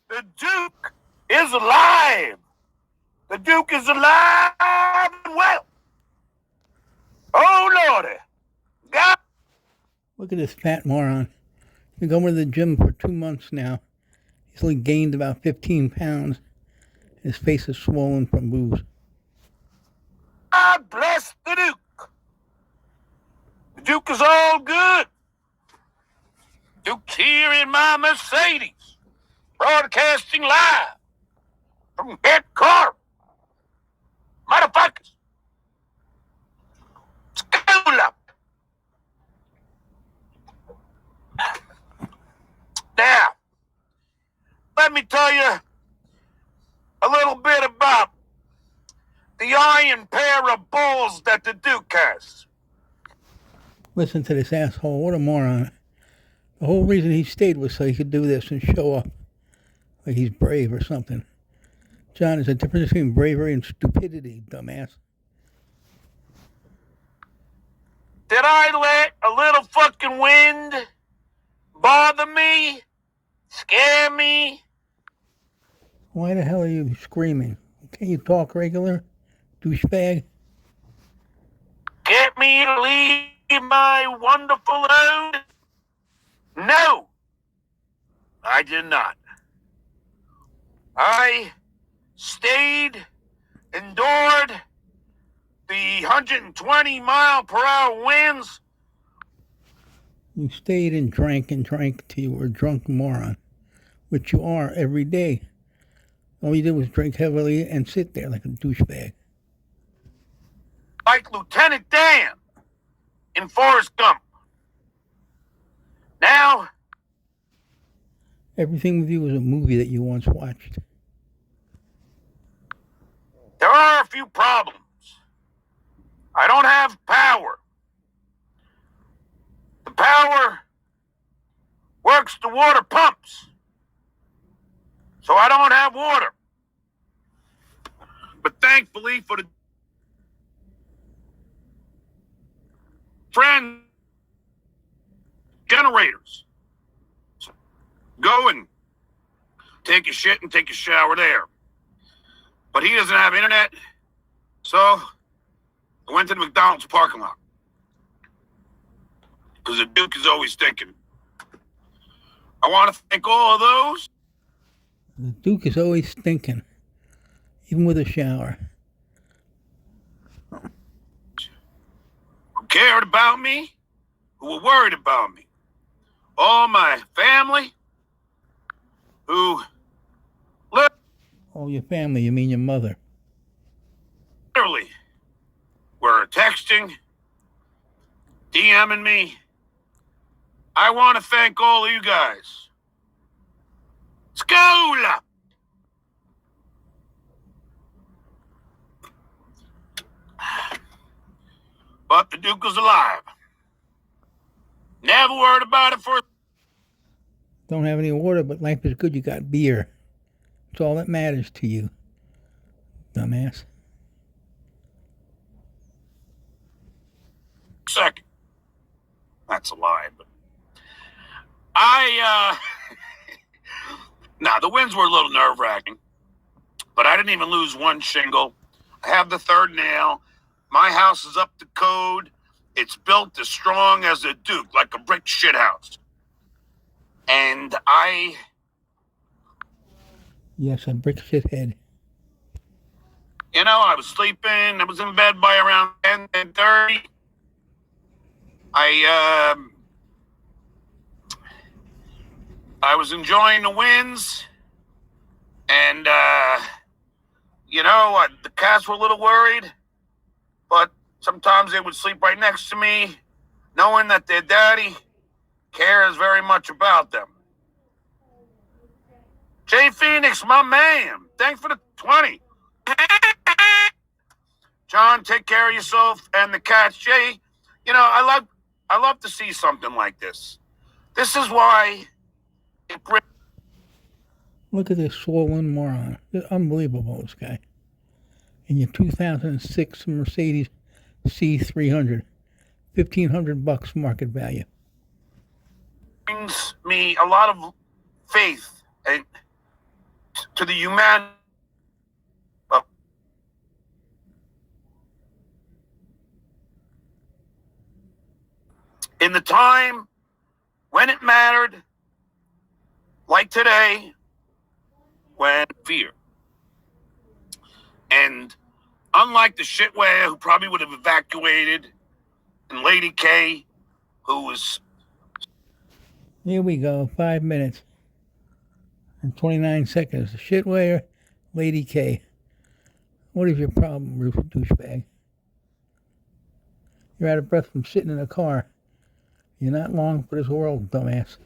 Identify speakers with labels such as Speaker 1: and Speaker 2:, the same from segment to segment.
Speaker 1: The Duke is alive. The Duke is alive and well. Oh, Lordy. God.
Speaker 2: Look at this fat moron. He's been going to the gym for 2 months now. He's only gained about 15 pounds. His face is swollen from booze.
Speaker 1: God bless the Duke. The Duke is all good. Duke's here in my Mercedes, broadcasting live from headquarters. Motherfuckers. School up. Now, let me tell you a little bit about the iron pair of balls that the Duke has.
Speaker 2: Listen to this asshole. What a moron. The whole reason he stayed was so he could do this and show up like he's brave or something. John, there's a difference between bravery and stupidity, dumbass.
Speaker 1: Did I let a little fucking wind bother me? Scare me?
Speaker 2: Why the hell are you screaming? Can't you talk regular, douchebag?
Speaker 1: Get me to leave my wonderful load? No, I did not. I stayed, endured the 120-mile-per-hour winds.
Speaker 2: You stayed and drank till you were a drunk moron, which you are every day. All you did was drink heavily and sit there like a douchebag.
Speaker 1: Like Lieutenant Dan in Forrest Gump. Now,
Speaker 2: everything with you was a movie that you once watched.
Speaker 1: There are a few problems. I don't have power. The power works the water pumps. So I don't have water. But thankfully for the friend generators, go and take a shit and take a shower there. But he doesn't have internet, so I went to the McDonald's parking lot. Because the Duke is always thinking. I want to thank all of those.
Speaker 2: The Duke is always thinking, even with a shower.
Speaker 1: Who cared about me, who were worried about me. All my family, who
Speaker 2: Oh, your family, you mean your mother.
Speaker 1: Literally were texting, DMing me. I want to thank all of you guys. School up. But the Duke is alive. Never worried about it for...
Speaker 2: Don't have any water, but life is good. You got beer. It's all that matters to you, dumbass.
Speaker 1: Second. That's a lie, but... Nah, the wins were a little nerve-wracking. But I didn't even lose one shingle. I have the third nail. My house is up to code. It's built as strong as a Duke, like a brick shithouse. And
Speaker 2: Yes, a brick shithead.
Speaker 1: You know, I was sleeping. I was in bed by around 10:30. I was enjoying the winds. And, the cats were a little worried. But sometimes they would sleep right next to me, knowing that their daddy cares very much about them. Jay Phoenix, my man. Thanks for the 20. John, take care of yourself and the cats. Jay, I love to see something like this. This is why it brings...
Speaker 2: Look at this swollen moron. It's unbelievable, this guy. In your 2006 Mercedes C300, $1,500 market value.
Speaker 1: Brings me a lot of faith and to the humanity. In the time when it mattered, like today, when fear. And unlike the shitware who probably would have evacuated, and Lady K, who was...
Speaker 2: Here we go, 5 minutes and 29 seconds. The shitware, Lady K. What is your problem, douchebag? You're out of breath from sitting in a car. You're not long for this world, dumbass.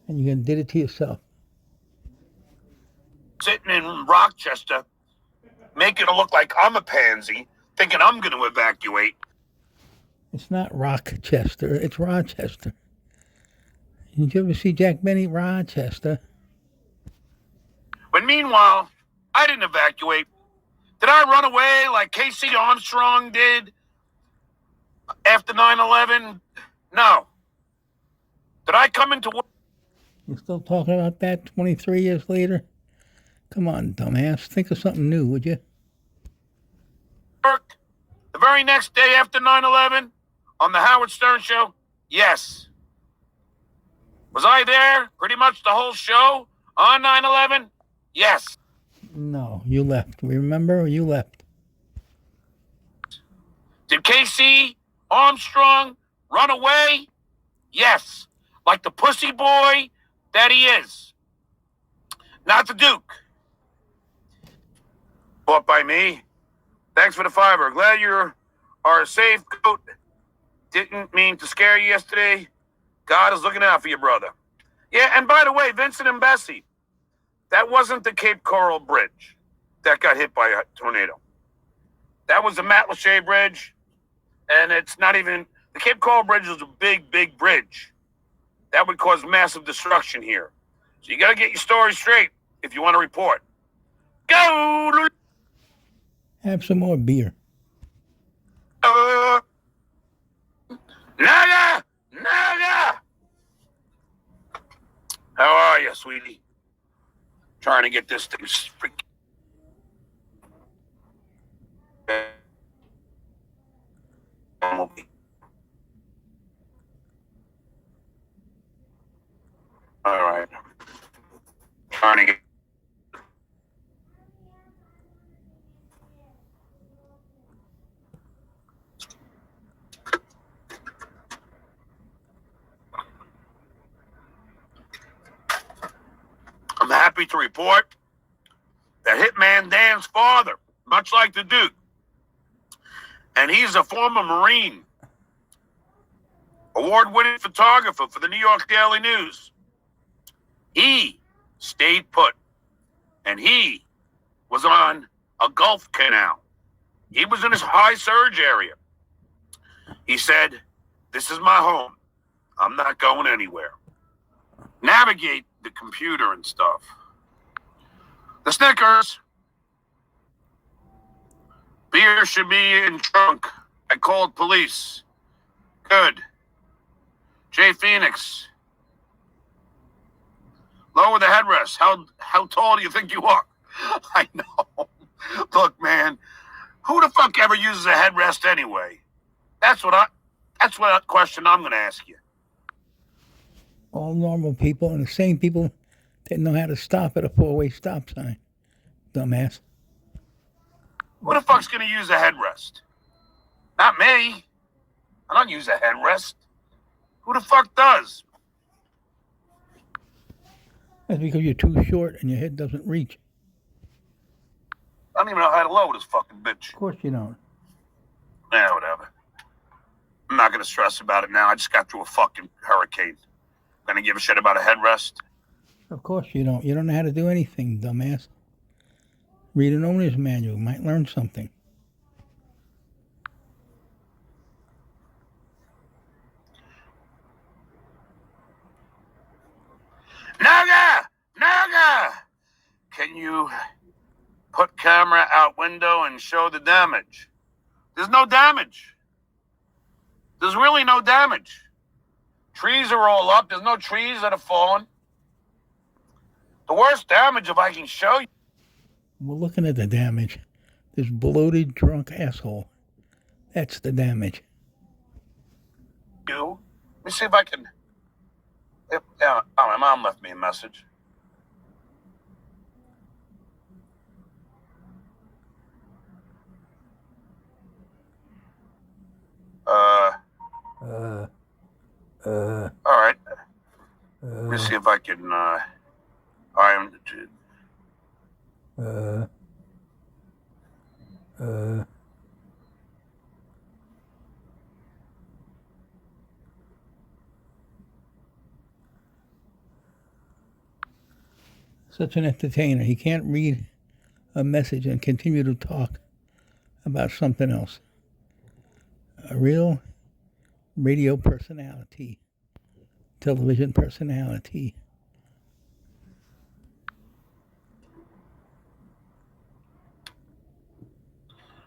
Speaker 2: And you did it to yourself.
Speaker 1: Sitting in Rochester, making it look like I'm a pansy, thinking I'm going to evacuate.
Speaker 2: It's not Rochester, it's Rochester. Did you ever see Jack Benny? Rochester.
Speaker 1: But meanwhile, I didn't evacuate. Did I run away like Casey Armstrong did after 9/11? No. Did I come into work?
Speaker 2: You still talking about that 23 years later? Come on, dumbass. Think of something new, would you?
Speaker 1: The very next day after 9/11 on the Howard Stern show? Yes. Was I there pretty much the whole show on 9/11? Yes.
Speaker 2: No, you left. Remember? You left.
Speaker 1: Did Casey Armstrong run away? Yes. Like the pussy boy that he is. Not the Duke. Bought by me. Thanks for the fiver. Glad you are safe, Coat. Didn't mean to scare you yesterday. God is looking out for you, brother. Yeah, and by the way, Vincent and Bessie, that wasn't the Cape Coral Bridge that got hit by a tornado. That was the Matlacha Bridge, and it's not even... The Cape Coral Bridge is a big, big bridge. That would cause massive destruction here. So you got to get your story straight if you want to report. Go!
Speaker 2: Have some more beer.
Speaker 1: Naga! Naga! How are you, sweetie? Trying to get this thing freaking... All right. Trying to get... I'm happy to report that Hitman Dan's father, much like the Duke, and he's a former Marine, award-winning photographer for the New York Daily News. He stayed put, and he was on a Gulf canal. He was in his high surge area. He said, "This is my home. I'm not going anywhere." Navigate the computer and stuff. The Snickers. Beer should be in trunk. I called police. Good. Jay Phoenix. Lower the headrest. How tall do you think you are? I know. Look, man. Who the fuck ever uses a headrest anyway? That's what question I'm going to ask you.
Speaker 2: All normal people and the same people that know how to stop at a four-way stop sign. Dumbass.
Speaker 1: Who the fuck's going to use a headrest? Not me. I don't use a headrest. Who the fuck does?
Speaker 2: That's because you're too short and your head doesn't reach.
Speaker 1: I don't even know how to lower this fucking bitch.
Speaker 2: Of course you don't.
Speaker 1: Yeah, whatever. I'm not going to stress about it now. I just got through a fucking hurricane. Gonna give a shit about a headrest?
Speaker 2: Of course you don't. You don't know how to do anything, dumbass. Read an owner's manual. You might learn something.
Speaker 1: Naga! Naga! Can you put camera out window and show the damage? There's no damage. There's really no damage. Trees are all up. There's no trees that have fallen. The worst damage, if I can show
Speaker 2: We're looking at the damage. This bloated, drunk asshole. That's the damage.
Speaker 1: you. Let me see if I can. My mom left me a message. All right. Let me see if I can.
Speaker 2: Such an entertainer. He can't read a message and continue to talk about something else. A real radio personality, television personality.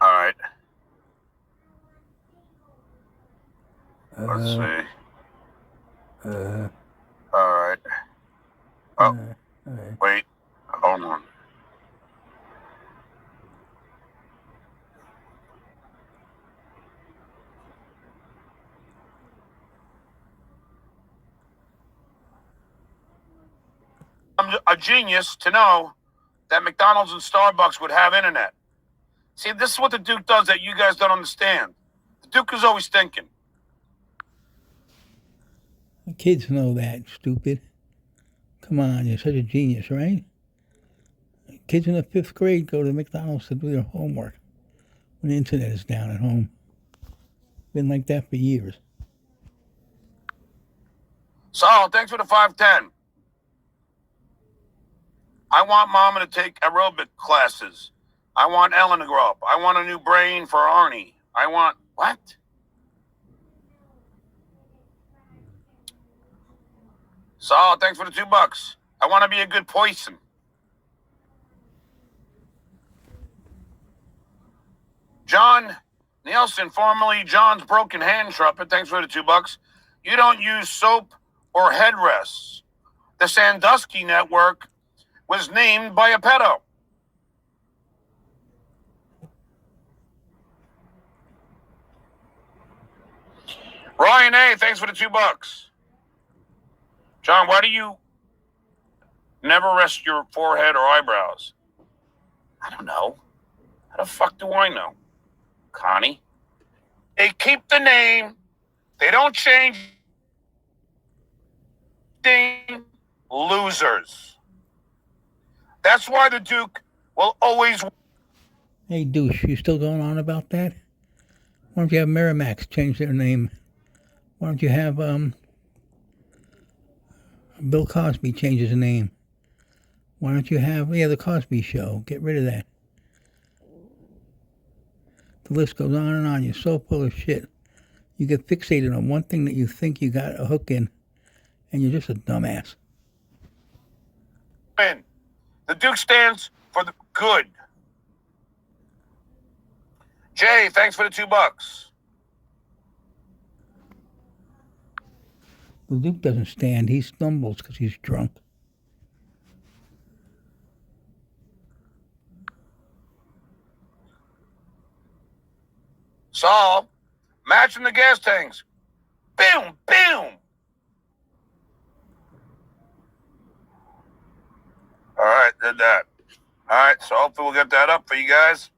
Speaker 1: All right. Let's see. All right. Oh, wait. Hold on. I'm a genius to know that McDonald's and Starbucks would have internet. See, this is what the Duke does that you guys don't understand. The Duke is always thinking.
Speaker 2: The kids know that, stupid. Come on, you're such a genius, right? Kids in the 5th grade go to McDonald's to do their homework when the internet is down at home. Been like that for years.
Speaker 1: Saul, thanks for the 510. I want Mama to take aerobic classes. I want Ellen to grow up. I want a new brain for Arnie. I want... What? Saul, thanks for the $2. I want to be a good person. John Nielsen, formerly John's Broken Hand Trumpet, thanks for the $2. You don't use soap or headrests. The Sandusky Network was named by a pedo. Ryan A., thanks for the $2. John, why do you never rest your forehead or eyebrows? I don't know. How the fuck do I know? Connie? They keep the name. They don't change. Losers. That's why the Duke will always...
Speaker 2: Hey, douche, you still going on about that? Why don't you have Miramax change their name? Why don't you have Bill Cosby change his name? Why don't you have the Cosby Show? Get rid of that. The list goes on and on. You're so full of shit. You get fixated on one thing that you think you got a hook in, and you're just a dumbass.
Speaker 1: The Duke stands for the good. Jay, thanks for the $2.
Speaker 2: The Duke doesn't stand. He stumbles because he's drunk.
Speaker 1: Saul, matching the gas tanks. Boom, boom. All right, did that. All right, so hopefully we'll get that up for you guys,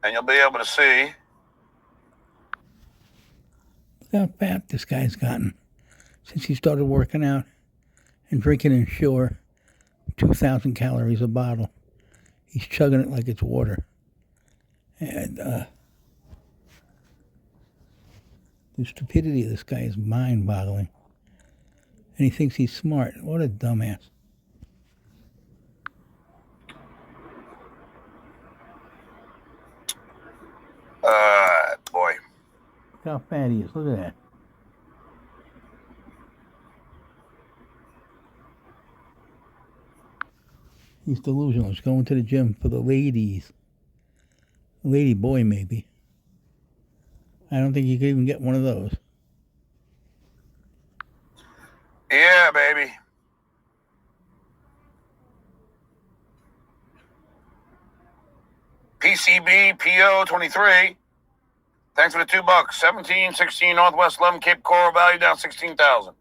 Speaker 1: and you'll be able to see.
Speaker 2: Look how fat this guy's gotten since he started working out and drinking Ensure 2,000 calories a bottle. He's chugging it like it's water. And the stupidity of this guy is mind-boggling. And he thinks he's smart. What a dumbass.
Speaker 1: Boy.
Speaker 2: Look how fat he is. Look at that. He's delusional. He's going to the gym for the ladies. Lady boy, maybe. I don't think you could even get one of those.
Speaker 1: Yeah, baby. CB PO 23. Thanks for the $2. 1716 Northwest 11 Cape Coral, value down 16,000.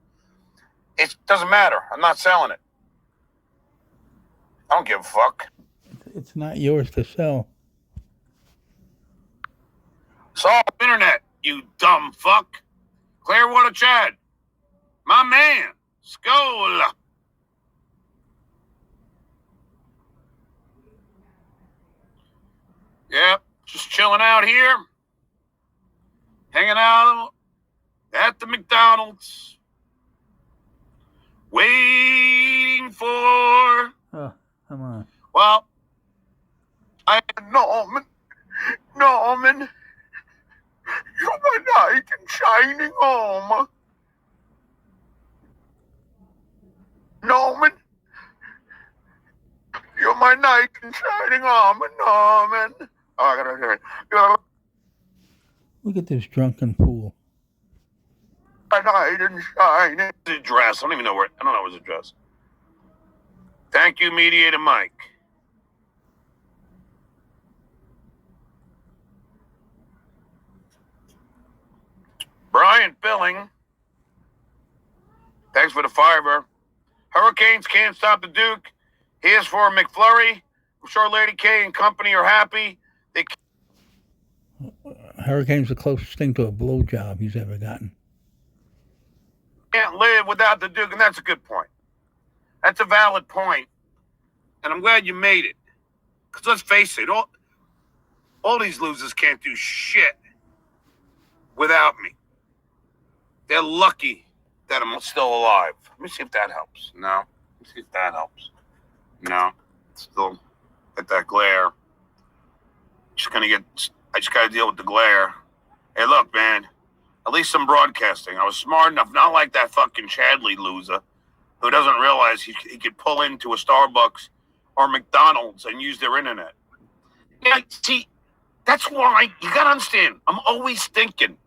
Speaker 1: It doesn't matter. I'm not selling it. I don't give a fuck.
Speaker 2: It's not yours to sell.
Speaker 1: It's all internet, you dumb fuck. Clearwater Chad. My man. Skola. Yep, just chilling out here. Hanging out at the McDonald's. Waiting for...
Speaker 2: Oh, come on.
Speaker 1: Well, Norman, you're my knight in shining armor. Norman, you're my knight in shining armor, Norman. Oh, I gotta hear it.
Speaker 2: Look at this drunken fool.
Speaker 1: My knight in shining. His address. I don't even know where. I don't know his address. Thank you, Mediator Mike. Brian Billing. Thanks for the fiver. Hurricanes can't stop the Duke. Here's for McFlurry. I'm sure Lady K and company are happy. They
Speaker 2: Hurricane's the closest thing to a blowjob he's ever gotten.
Speaker 1: can't live without the Duke, and that's a good point. That's a valid point, and I'm glad you made it. Because let's face it, all these losers can't do shit without me. They're lucky that I'm still alive. Let me see if that helps. No. Let me see if that helps. No. Still get that glare. I just gotta deal with the glare. Hey, look, man. At least I'm broadcasting. I was smart enough, not like that fucking Chadley loser who doesn't realize he could pull into a Starbucks or McDonald's and use their internet. Yeah, see, that's why you gotta understand. I'm always thinking.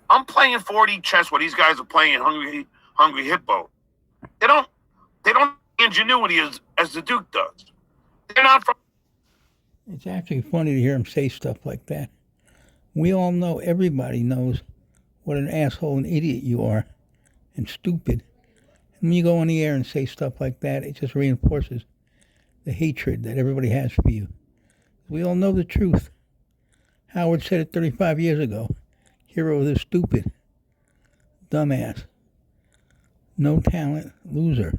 Speaker 1: I'm playing 4D chess where these guys are playing Hungry Hippo. They don't have ingenuity as the Duke does. They're not from.
Speaker 2: It's actually funny to hear him say stuff like that. We all know, everybody knows what an asshole and idiot you are and stupid. And when you go on the air and say stuff like that, it just reinforces the hatred that everybody has for you. We all know the truth. Howard said it 35 years ago. Hero of the stupid. Dumbass. No talent. Loser.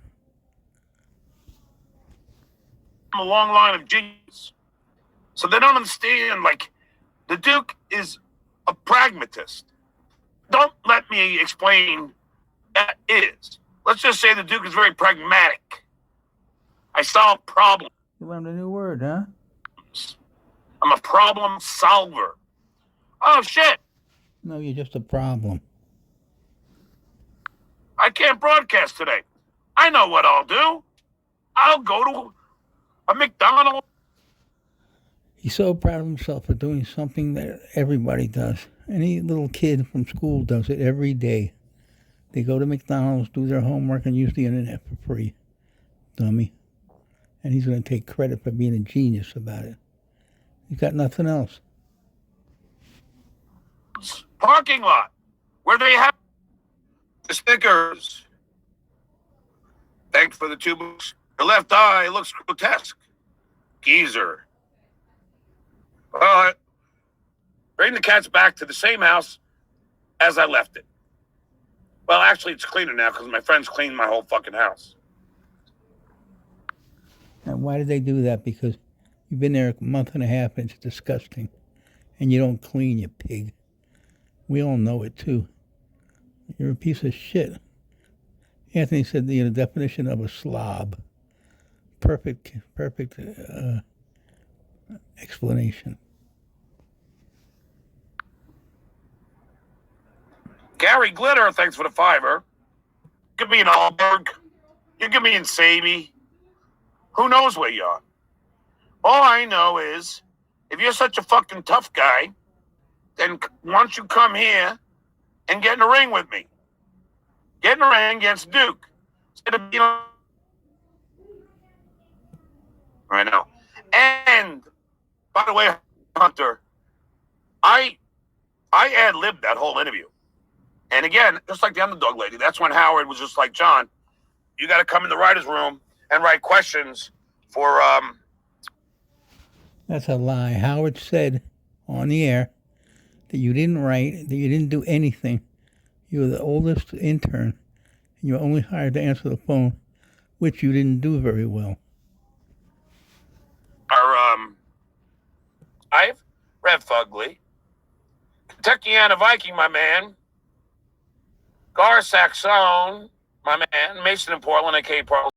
Speaker 1: A long line of genius. So they don't understand, like, the Duke is a pragmatist. Don't let me explain that is. Let's just say the Duke is very pragmatic. I solve problems.
Speaker 2: You learned a new word, huh?
Speaker 1: I'm a problem solver. Oh, shit.
Speaker 2: No, you're just a problem.
Speaker 1: I can't broadcast today. I know what I'll do. I'll go to a McDonald's.
Speaker 2: He's so proud of himself for doing something that everybody does. Any little kid from school does it every day. They go to McDonald's, do their homework, and use the internet for free. Dummy. And he's going to take credit for being a genius about it. He's got nothing else.
Speaker 1: Parking lot where they have the stickers. Thanks for the $2. The left eye looks grotesque. Geezer. Bring the cats back to the same house as I left it. Well, actually, it's cleaner now because my friends cleaned my whole fucking house.
Speaker 2: And why did they do that? Because you've been there a month and a half and it's disgusting. And you don't clean, you pig. We all know it, too. You're a piece of shit. Anthony said the definition of a slob. Perfect explanation.
Speaker 1: Gary Glitter, thanks for the $5. Give me an Allberg. You give me an Saby. Who knows where you are? All I know is, if you're such a fucking tough guy, then why don't you come here and get in the ring with me? Get in the ring against Duke. Instead of, I know. And By the way, Hunter, I ad-libbed that whole interview. And again, just like the underdog lady, that's when Howard was just like, John, you got to come in the writer's room and write questions for.
Speaker 2: That's a lie. Howard said on the air that you didn't write, that you didn't do anything. You were the oldest intern, and you were only hired to answer the phone, which you didn't do very well.
Speaker 1: I've Rev Fugly, Kentuckiana Viking, my man, Gar Saxon, my man, Mason in Portland, aka Portland.